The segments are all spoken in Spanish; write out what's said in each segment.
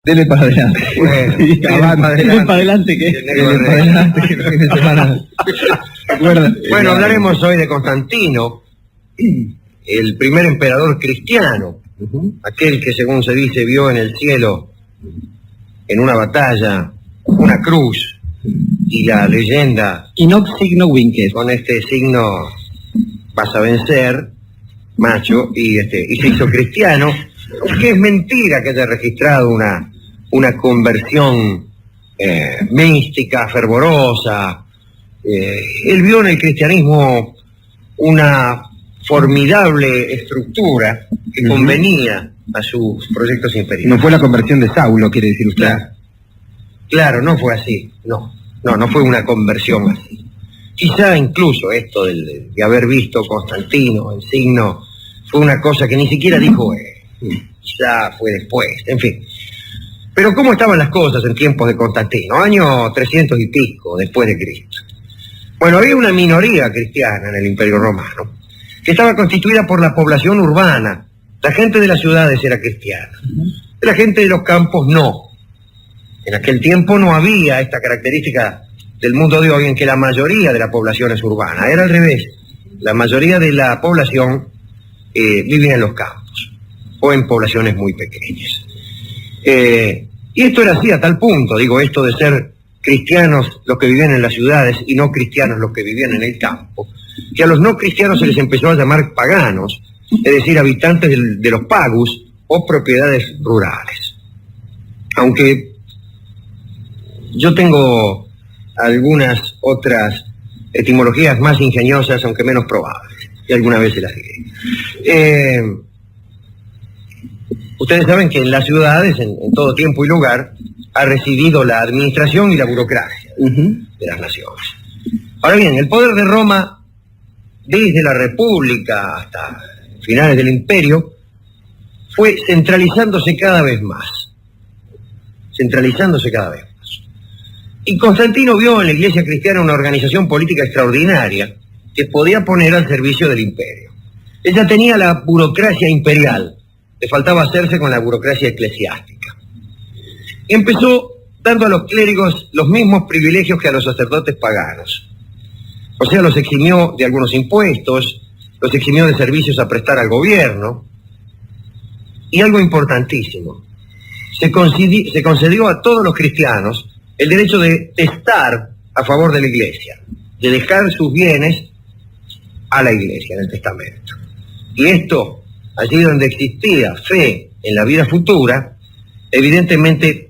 Dele para adelante. Bueno, Sí, dele avance. para Dele para adelante que dele para adelante que el fin de semana. ¿Recuerdan? Bueno, hablaremos hoy de Constantino, el primer emperador cristiano, aquel que, según se dice, vio en el cielo, en una batalla, una cruz, y la leyenda, Inox signo Winques. con este signo vas a vencer, macho, y se hizo cristiano, que es mentira que haya registrado una conversión mística, fervorosa. Él vio en el cristianismo una formidable estructura que convenía a sus proyectos imperiales. No fue la conversión de Saulo, quiere decir usted. Claro, no fue así, no fue una conversión así. Quizá incluso esto de haber visto Constantino, el signo, fue una cosa que ni siquiera dijo él, quizá fue después, en fin. Pero ¿cómo estaban las cosas en tiempos de Constantino? Año 300 y pico después de Cristo. Bueno, había una minoría cristiana en el Imperio Romano, que estaba constituida por la población urbana. La gente de las ciudades era cristiana, la gente de los campos no. En aquel tiempo no había esta característica del mundo de hoy en que la mayoría de la población es urbana. Era al revés. La mayoría de la población vivía en los campos o en poblaciones muy pequeñas. Y esto era así a tal punto, digo, esto de ser cristianos los que vivían en las ciudades y no cristianos los que vivían en el campo, que a los no cristianos se les empezó a llamar paganos, es decir, habitantes de los pagus o propiedades rurales. Aunque yo tengo algunas otras etimologías más ingeniosas, aunque menos probables, y alguna vez se las diré. Ustedes saben que en las ciudades, en todo tiempo y lugar, ha residido la administración y la burocracia de las naciones. Ahora bien, el poder de Roma, desde la República hasta finales del Imperio, fue centralizándose cada vez más. Y Constantino vio en la Iglesia cristiana una organización política extraordinaria que podía poner al servicio del imperio. Ella tenía la burocracia imperial, le faltaba hacerse con la burocracia eclesiástica. Y empezó dando a los clérigos los mismos privilegios que a los sacerdotes paganos. O sea, los eximió de algunos impuestos, los eximió de servicios a prestar al gobierno. Y algo importantísimo, se concedió a todos los cristianos el derecho de testar a favor de la Iglesia, de dejar sus bienes a la Iglesia en el testamento. Y esto, allí donde existía fe en la vida futura, evidentemente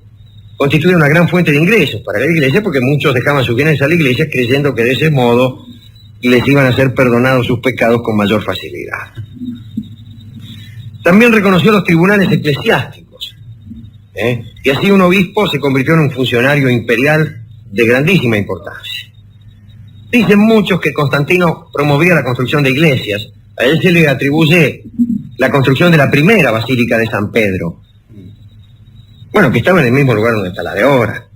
constituye una gran fuente de ingresos para la Iglesia, porque muchos dejaban sus bienes a la Iglesia creyendo que de ese modo les iban a ser perdonados sus pecados con mayor facilidad. También reconoció los tribunales eclesiásticos, y así un obispo se convirtió en un funcionario imperial de grandísima importancia. Dicen muchos que Constantino promovía la construcción de iglesias. A él se le atribuye la construcción de la primera basílica de San Pedro, bueno, que estaba en el mismo lugar donde está la de ahora,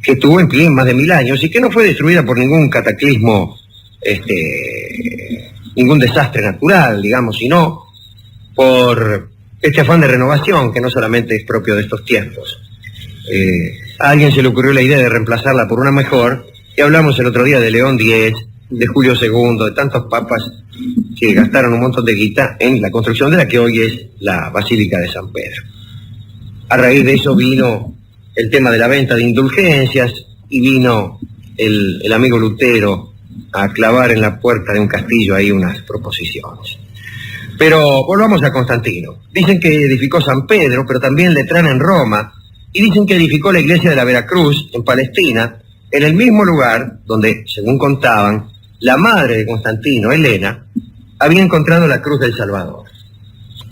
que estuvo en pie más de 1000 años y que no fue destruida por ningún cataclismo, ningún desastre natural, digamos, sino por este afán de renovación que no solamente es propio de estos tiempos. A alguien se le ocurrió la idea de reemplazarla por una mejor, y hablamos el otro día de León X, de Julio II, de tantos papas que gastaron un montón de guita en la construcción de la que hoy es la Basílica de San Pedro. A raíz de eso vino el tema de la venta de indulgencias y vino el amigo Lutero a clavar en la puerta de un castillo ahí unas proposiciones. Pero volvamos a Constantino. Dicen que edificó San Pedro, pero también Letrán en Roma, y dicen que edificó la iglesia de la Veracruz en Palestina, en el mismo lugar donde, según contaban, la madre de Constantino, Helena, había encontrado la cruz del Salvador.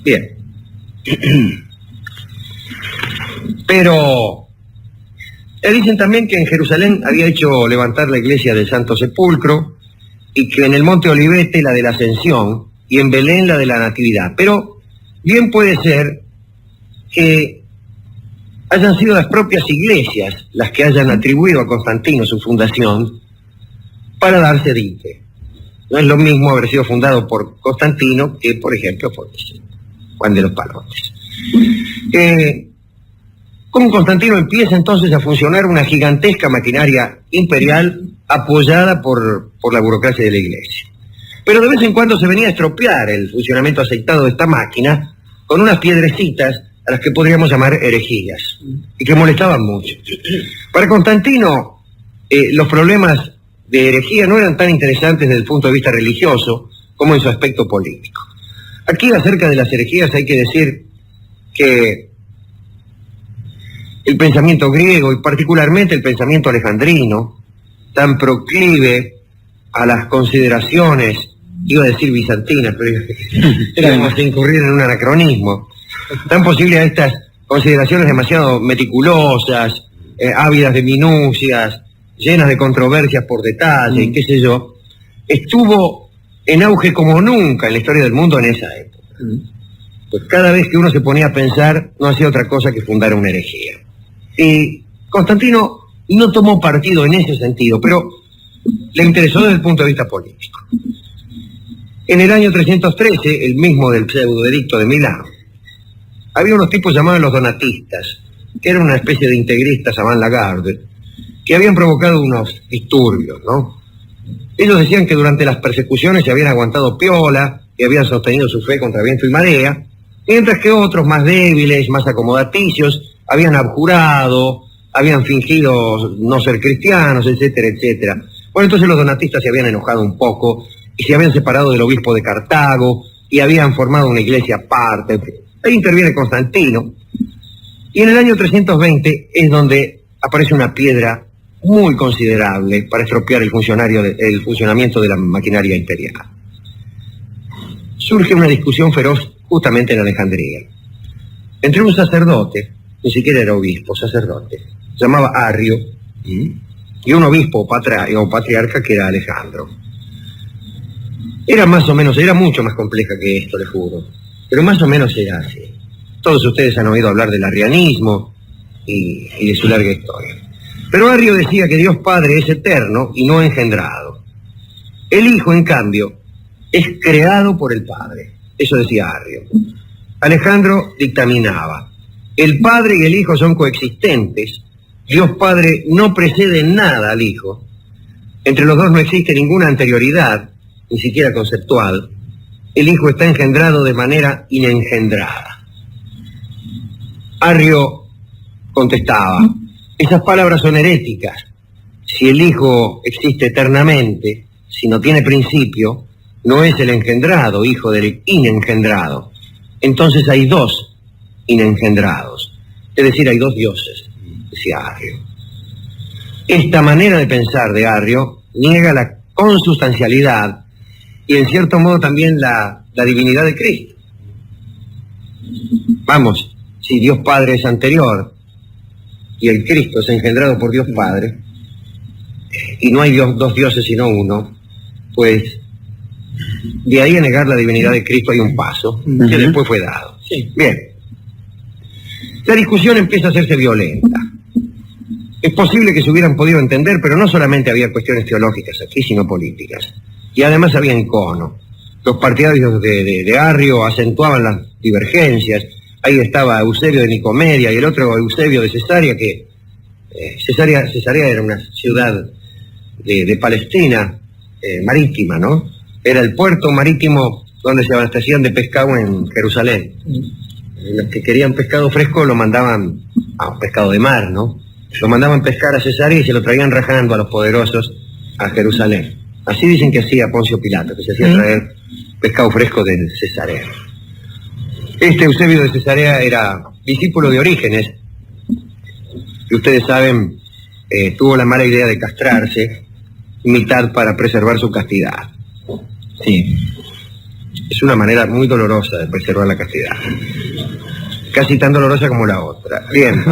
Bien. Pero dicen también que en Jerusalén había hecho levantar la iglesia del Santo Sepulcro, y que en el Monte Olivete la de la Ascensión, y en Belén la de la Natividad. Pero bien puede ser que hayan sido las propias iglesias las que hayan atribuido a Constantino su fundación para darse dique. No es lo mismo haber sido fundado por Constantino que, por ejemplo, por Juan de los Palotes. Con Constantino empieza entonces a funcionar una gigantesca maquinaria imperial apoyada por la burocracia de la Iglesia. Pero de vez en cuando se venía a estropear el funcionamiento aceitado de esta máquina con unas piedrecitas a las que podríamos llamar herejías, y que molestaban mucho. Para Constantino, los problemas de herejía no eran tan interesantes desde el punto de vista religioso como en su aspecto político. Aquí, acerca de las herejías, hay que decir que el pensamiento griego, y particularmente el pensamiento alejandrino, tan proclive a las consideraciones, iba a decir bizantinas, pero íbamos a incurrir en un anacronismo, tan posible a estas consideraciones demasiado meticulosas, ávidas de minucias, llenas de controversias por detalle, y qué sé yo, estuvo en auge como nunca en la historia del mundo en esa época. Pues cada vez que uno se ponía a pensar, no hacía otra cosa que fundar una herejía. Y Constantino no tomó partido en ese sentido, pero le interesó desde el punto de vista político. En el año 313, el mismo del pseudo-edicto de Milán, había unos tipos llamados los donatistas, que eran una especie de integristas avant-la-garde, que habían provocado unos disturbios, ¿no? Ellos decían que durante las persecuciones se habían aguantado piola y habían sostenido su fe contra viento y marea, mientras que otros más débiles, más acomodaticios, habían abjurado, habían fingido no ser cristianos, etcétera, etcétera. Bueno, entonces los donatistas se habían enojado un poco y se habían separado del obispo de Cartago y habían formado una iglesia aparte. Ahí interviene Constantino. Y en el año 320 es donde aparece una piedra muy considerable para estropear el funcionamiento de la maquinaria imperial. Surge una discusión feroz justamente en Alejandría, entre un sacerdote, ni siquiera era obispo, sacerdote, se llamaba Arrio, y un obispo patriarca que era Alejandro. Era más o menos, era mucho más compleja que esto, les juro, pero más o menos era así. Todos ustedes han oído hablar del arrianismo y de su larga historia. Pero Arrio decía que Dios Padre es eterno y no engendrado. El Hijo, en cambio, es creado por el Padre. Eso decía Arrio. Alejandro dictaminaba: el Padre y el Hijo son coexistentes. Dios Padre no precede en nada al Hijo. Entre los dos no existe ninguna anterioridad, ni siquiera conceptual. El Hijo está engendrado de manera inengendrada. Arrio contestaba: esas palabras son heréticas. Si el Hijo existe eternamente, si no tiene principio, no es el engendrado, hijo del inengendrado. Entonces hay dos inengendrados. Es decir, hay dos dioses, decía Arrio. Esta manera de pensar de Arrio niega la consustancialidad y en cierto modo también la divinidad de Cristo. Vamos, si Dios Padre es anterior y el Cristo es engendrado por Dios Padre, y no hay dos dioses sino uno, pues de ahí a negar la divinidad de Cristo hay un paso, que después fue dado. Sí. Bien, la discusión empieza a hacerse violenta. Es posible que se hubieran podido entender, pero no solamente había cuestiones teológicas aquí, sino políticas. Y además había encono. Los partidarios de Arrio acentuaban las divergencias. Ahí estaba Eusebio de Nicomedia y el otro Eusebio de Cesarea, que Cesarea era una ciudad de Palestina, marítima, ¿no? Era el puerto marítimo donde se abastecían de pescado en Jerusalén. Los que querían pescado fresco lo mandaban a pescado de mar, ¿no? Lo mandaban pescar a Cesarea y se lo traían rajando a los poderosos a Jerusalén. Así dicen que hacía Poncio Pilato, que se hacía traer pescado fresco de Cesarea. Este Eusebio de Cesarea era discípulo de Orígenes, que ustedes saben, tuvo la mala idea de castrarse, mitad para preservar su castidad. Sí, es una manera muy dolorosa de preservar la castidad. Casi tan dolorosa como la otra. Bien.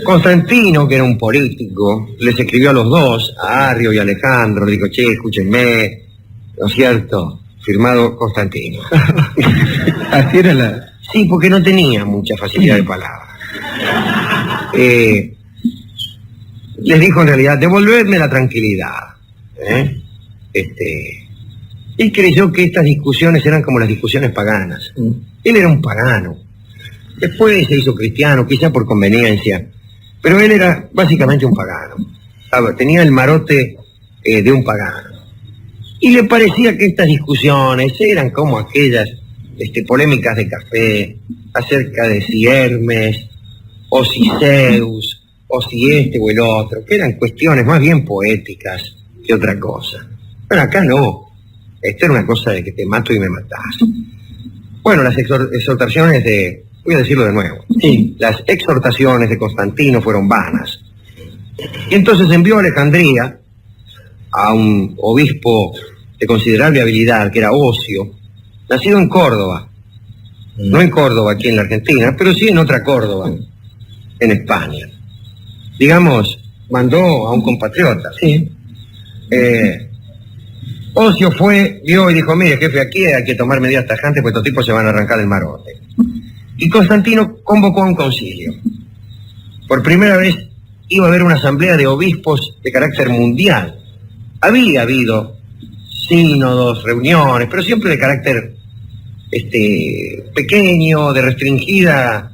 Constantino, que era un político, les escribió a los dos, a Arrio y a Alejandro, le dijo: che, escúchenme, ¿no es cierto? Firmado Constantino. Así era la... Sí, porque no tenía mucha facilidad de palabra. Les dijo en realidad: devolvedme la tranquilidad. Él creyó que estas discusiones eran como las discusiones paganas. Él era un pagano. Después se hizo cristiano, quizá por conveniencia, pero él era básicamente un pagano. Tenía el marote de un pagano. Y le parecía que estas discusiones eran como aquellas polémicas de café acerca de si Hermes, o si Zeus, o si este o el otro, que eran cuestiones más bien poéticas que otra cosa. Bueno, acá no. Esto era una cosa de que te mato y me matás. Bueno, las exhortaciones de... Voy a decirlo de nuevo. Sí. Las exhortaciones de Constantino fueron vanas. Y entonces envió a Alejandría a un obispo de considerable habilidad, que era Ocio, nacido en Córdoba. No en Córdoba, aquí en la Argentina, pero sí en otra Córdoba, en España. Digamos, mandó a un compatriota. Sí. Ocio vio y dijo, mire, jefe, aquí hay que tomar medidas tajantes, pues estos tipos se van a arrancar el marote. Y Constantino convocó a un concilio. Por primera vez iba a haber una asamblea de obispos de carácter mundial. Había habido sínodos, reuniones, pero siempre de carácter pequeño, de restringida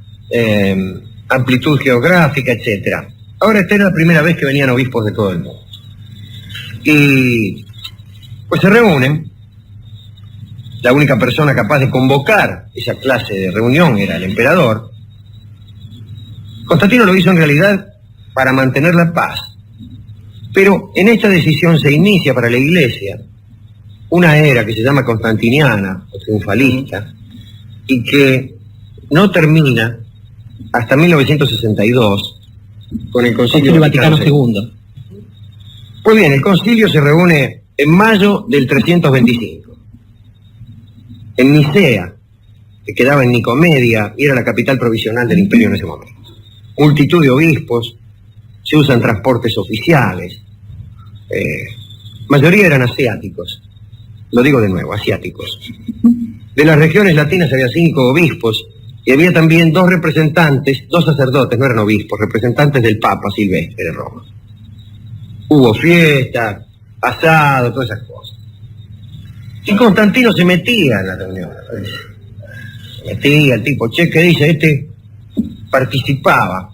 amplitud geográfica, etc. Ahora esta era la primera vez que venían obispos de todo el mundo. Y pues se reúnen. La única persona capaz de convocar esa clase de reunión era el emperador. Constantino lo hizo en realidad para mantener la paz. Pero en esta decisión se inicia para la Iglesia una era que se llama constantiniana o triunfalista y que no termina hasta 1962 con el Concilio Vaticano II. Pues bien, el concilio se reúne en mayo del 325. En Nicea, que quedaba en Nicomedia y era la capital provisional del imperio en ese momento. Multitud de obispos, se usan transportes oficiales, mayoría eran asiáticos, lo digo de nuevo, asiáticos. De las regiones latinas había 5 obispos y había también 2 representantes, 2 sacerdotes, no eran obispos, representantes del Papa Silvestre de Roma. Hubo fiesta, asado, todas esas cosas. Y Constantino se metía en la reunión. Se metía el tipo, che, ¿qué dice? Participaba.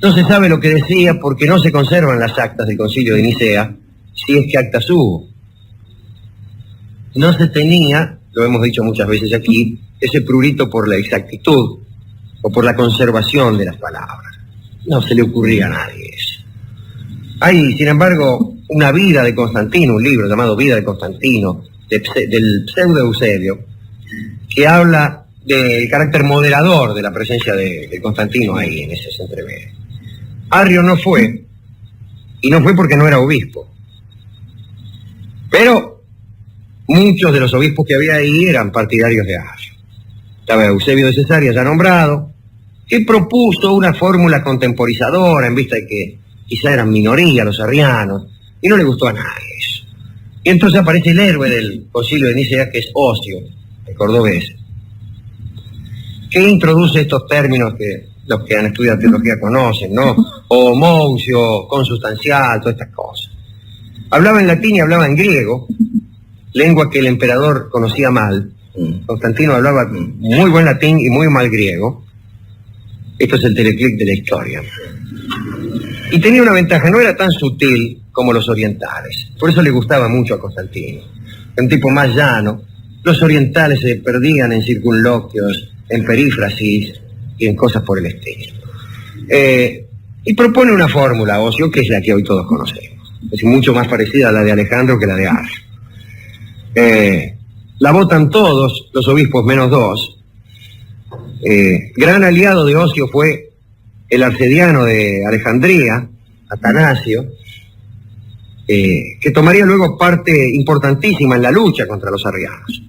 No se sabe lo que decía porque no se conservan las actas del Concilio de Nicea, si es que actas hubo. No se tenía, lo hemos dicho muchas veces aquí, ese prurito por la exactitud o por la conservación de las palabras. No se le ocurría a nadie eso. Hay, sin embargo, una vida de Constantino, un libro llamado Vida de Constantino, del pseudo Eusebio, que habla del carácter moderador de la presencia de Constantino ahí, en ese entrevero. Arrio no fue, y no fue porque no era obispo. Pero muchos de los obispos que había ahí eran partidarios de Arrio. Estaba Eusebio de Cesarea ya nombrado, que propuso una fórmula contemporizadora en vista de que quizá eran minoría los arrianos, y no le gustó a nadie eso. Y entonces aparece el héroe del concilio de Nicea, que es Ocio, el cordobés, que introduce estos términos que los que han estudiado teología conocen, ¿no? Homoousion, consustancial, todas estas cosas. Hablaba en latín y hablaba en griego, lengua que el emperador conocía mal. Constantino hablaba muy buen latín y muy mal griego. Esto es el teleclic de la historia. Y tenía una ventaja, no era tan sutil como los orientales. Por eso le gustaba mucho a Constantino. Un tipo más llano. Los orientales se perdían en circunloquios, en perífrasis y en cosas por el estilo. Y propone una fórmula, Ocio, que es la que hoy todos conocemos. Es mucho más parecida a la de Alejandro que la de Arrio. La votan todos, los obispos menos 2. Gran aliado de Ocio fue el arcediano de Alejandría, Atanasio, que tomaría luego parte importantísima en la lucha contra los arrianos.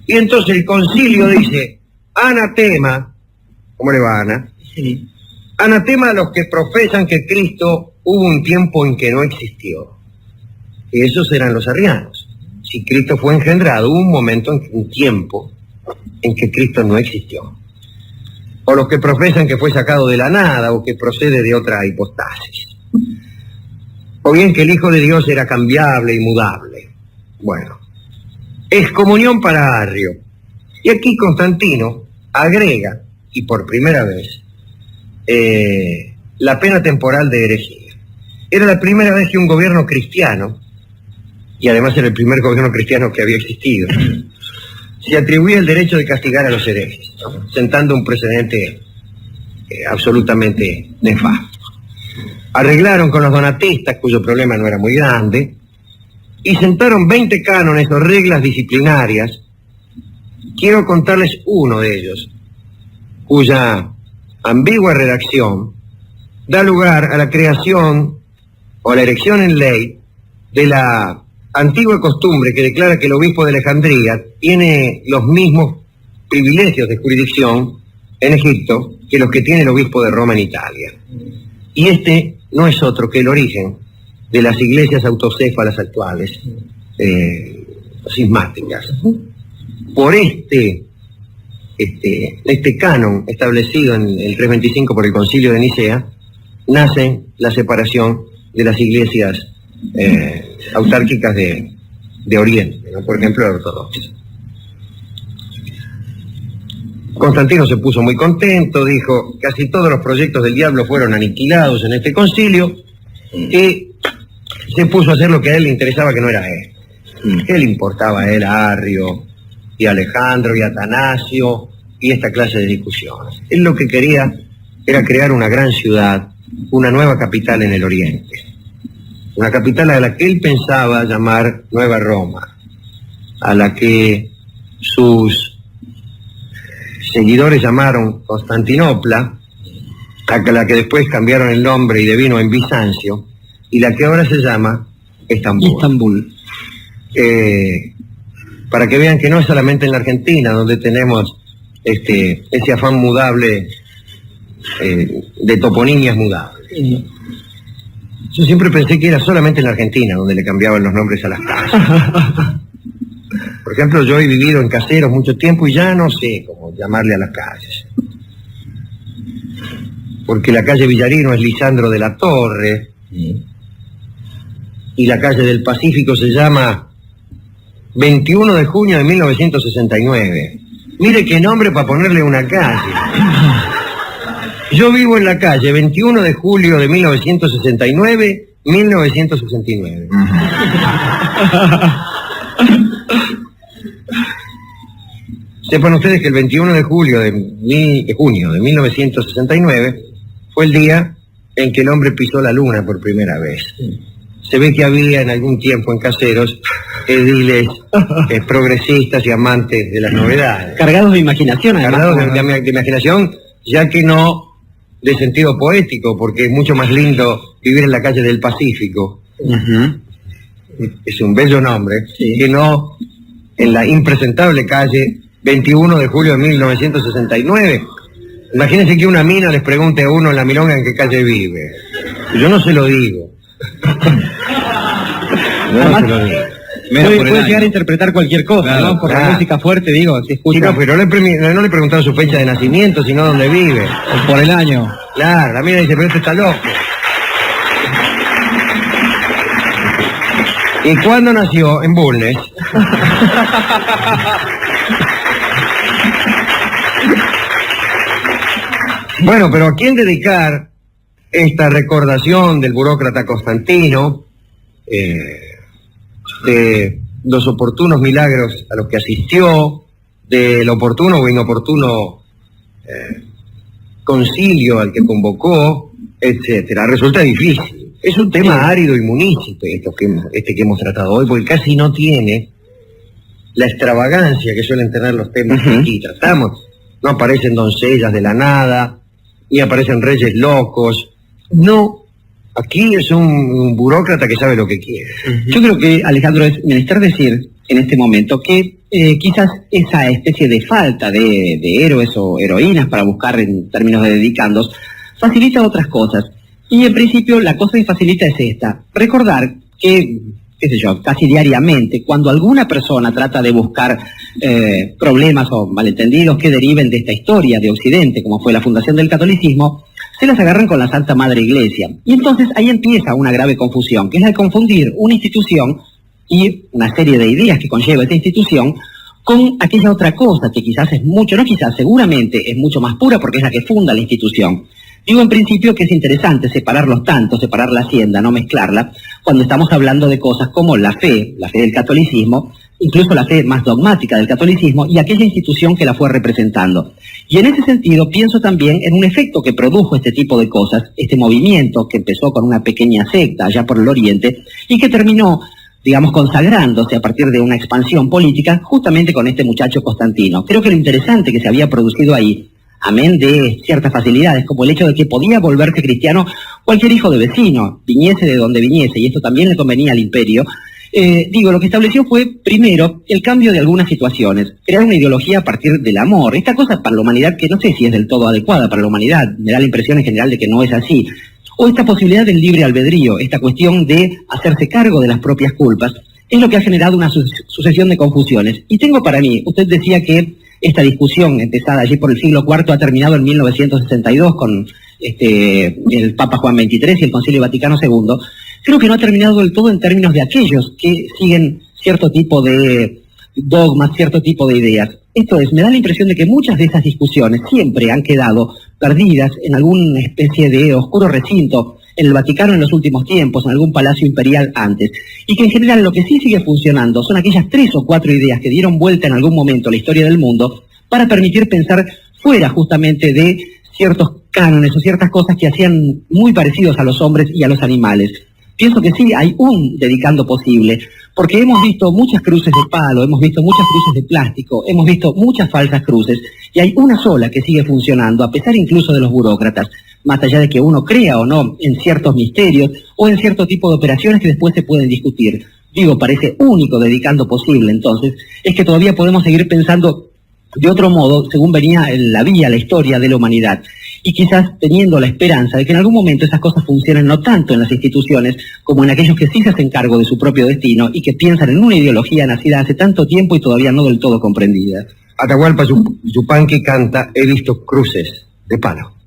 Y entonces el concilio dice, anatema, ¿cómo le va, Ana? Sí. Anatema a los que profesan que Cristo hubo un tiempo en que no existió. Y esos eran los arrianos. Si Cristo fue engendrado, hubo un momento, un tiempo, en que Cristo no existió. O los que profesan que fue sacado de la nada o que procede de otra hipostasis. O bien que el Hijo de Dios era cambiable y mudable. Bueno, excomunión para Arrio. Y aquí Constantino agrega y por primera vez, la pena temporal de herejía. Era la primera vez que un gobierno cristiano, y además era el primer gobierno cristiano que había existido, se atribuía el derecho de castigar a los herejes, ¿no? Sentando un precedente absolutamente nefasto. Arreglaron con los donatistas, cuyo problema no era muy grande, y sentaron 20 cánones o reglas disciplinarias. Quiero contarles uno de ellos, cuya ambigua redacción da lugar a la creación o a la erección en ley de la antigua costumbre que declara que el obispo de Alejandría tiene los mismos privilegios de jurisdicción en Egipto que los que tiene el obispo de Roma en Italia. Y este no es otro que el origen de las iglesias autocéfalas actuales, cismáticas. Por este canon establecido en el 325 por el Concilio de Nicea, nace la separación de las iglesias autárquicas de Oriente, ¿no? Por ejemplo, la ortodoxa. Constantino se puso muy contento, dijo, casi todos los proyectos del diablo fueron aniquilados en este concilio, y se puso a hacer lo que a él le interesaba, que no era él. ¿Qué le importaba a él, a Arrio, y a Alejandro, y a Atanasio, y esta clase de discusiones? Él lo que quería era crear una gran ciudad, una nueva capital en el Oriente. Una capital a la que él pensaba llamar Nueva Roma, a la que sus seguidores llamaron Constantinopla, a la que después cambiaron el nombre y devino en Bizancio, y la que ahora se llama Estambul. Para que vean que no es solamente en la Argentina donde tenemos ese afán mudable de toponimias mudables. Yo siempre pensé que era solamente en la Argentina donde le cambiaban los nombres a las calles. Por ejemplo, yo he vivido en Caseros mucho tiempo y ya no sé cómo llamarle a las calles. Porque la calle Villarino es Lisandro de la Torre, y la calle del Pacífico se llama 21 de junio de 1969. Mire qué nombre para ponerle una calle. Yo vivo en la calle 21 de julio de 1969, 1969. Sepan ustedes que el 21 de junio de 1969 fue el día en que el hombre pisó la luna por primera vez. Se ve que había en algún tiempo en Caseros ediles progresistas y amantes de las novedades. Cargados de imaginación, además. Cargados de imaginación, ya que no de sentido poético, porque es mucho más lindo vivir en la calle del Pacífico. Es un bello nombre, sí, que no en la impresentable calle 21 de julio de 1969. Imagínense que una mina les pregunte a uno en la milonga en qué calle vive. Yo no se lo digo. No se lo digo. Puede llegar a interpretar cualquier cosa, claro, ¿no? Por la música fuerte, digo, se escucha. Sí, no, pero no le preguntaron su fecha de nacimiento, sino dónde vive. O por el año. Claro, la mina dice, pero este está loco. ¿Y cuándo nació? En Bulnes. Bueno, pero ¿a quién dedicar esta recordación del burócrata Constantino, de los oportunos milagros a los que asistió, del oportuno o inoportuno concilio al que convocó, etcétera? Resulta difícil. Es un tema árido y munícipe este que hemos tratado hoy, porque casi no tiene la extravagancia que suelen tener los temas que aquí tratamos. No aparecen doncellas de la nada, ni aparecen reyes locos. No, aquí es un burócrata que sabe lo que quiere. Yo creo que, Alejandro, es menester decir en este momento que quizás esa especie de falta de héroes o heroínas para buscar en términos de dedicandos facilita otras cosas. Y en principio la cosa que facilita es esta: recordar que, qué sé yo, casi diariamente, cuando alguna persona trata de buscar problemas o malentendidos que deriven de esta historia de Occidente, como fue la fundación del catolicismo, se las agarran con la Santa Madre Iglesia. Y entonces ahí empieza una grave confusión, que es la de confundir una institución y una serie de ideas que conlleva esta institución con aquella otra cosa que quizás es mucho, no quizás, seguramente es mucho más pura porque es la que funda la institución. Digo en principio que es interesante separarlos tanto, separar la hacienda, no mezclarla, cuando estamos hablando de cosas como la fe del catolicismo, incluso la fe más dogmática del catolicismo y aquella institución que la fue representando. Y en ese sentido pienso también en un efecto que produjo este tipo de cosas, este movimiento que empezó con una pequeña secta allá por el Oriente y que terminó, digamos, consagrándose a partir de una expansión política justamente con este muchacho Constantino. Creo que lo interesante que se había producido ahí, amén de ciertas facilidades, como el hecho de que podía volverse cristiano cualquier hijo de vecino, viniese de donde viniese, y esto también le convenía al imperio. Lo que estableció fue, primero, el cambio de algunas situaciones, crear una ideología a partir del amor. Esta cosa para la humanidad que no sé si es del todo adecuada para la humanidad, me da la impresión en general de que no es así. O esta posibilidad del libre albedrío, esta cuestión de hacerse cargo de las propias culpas, es lo que ha generado una sucesión de confusiones. Y tengo para mí, usted decía que esta discusión empezada allí por el siglo IV ha terminado en 1962 con el Papa Juan XXIII y el Concilio Vaticano II. Creo que no ha terminado del todo en términos de aquellos que siguen cierto tipo de dogmas, cierto tipo de ideas. Esto es, me da la impresión de que muchas de esas discusiones siempre han quedado perdidas en alguna especie de oscuro recinto en el Vaticano en los últimos tiempos, en algún palacio imperial antes, y que en general lo que sí sigue funcionando son aquellas 3 o 4 ideas que dieron vuelta en algún momento a la historia del mundo para permitir pensar fuera justamente de ciertos cánones o ciertas cosas que hacían muy parecidos a los hombres y a los animales. Pienso que sí, hay un dedicando posible, porque hemos visto muchas cruces de palo, hemos visto muchas cruces de plástico, hemos visto muchas falsas cruces, y hay una sola que sigue funcionando, a pesar incluso de los burócratas, más allá de que uno crea o no en ciertos misterios o en cierto tipo de operaciones que después se pueden discutir. Digo, parece único dedicando posible, entonces, es que todavía podemos seguir pensando de otro modo, según venía la vía, la historia de la humanidad, y quizás teniendo la esperanza de que en algún momento esas cosas funcionen no tanto en las instituciones como en aquellos que sí se hacen cargo de su propio destino y que piensan en una ideología nacida hace tanto tiempo y todavía no del todo comprendida. Atahualpa Yupanqui canta, he visto cruces de palo.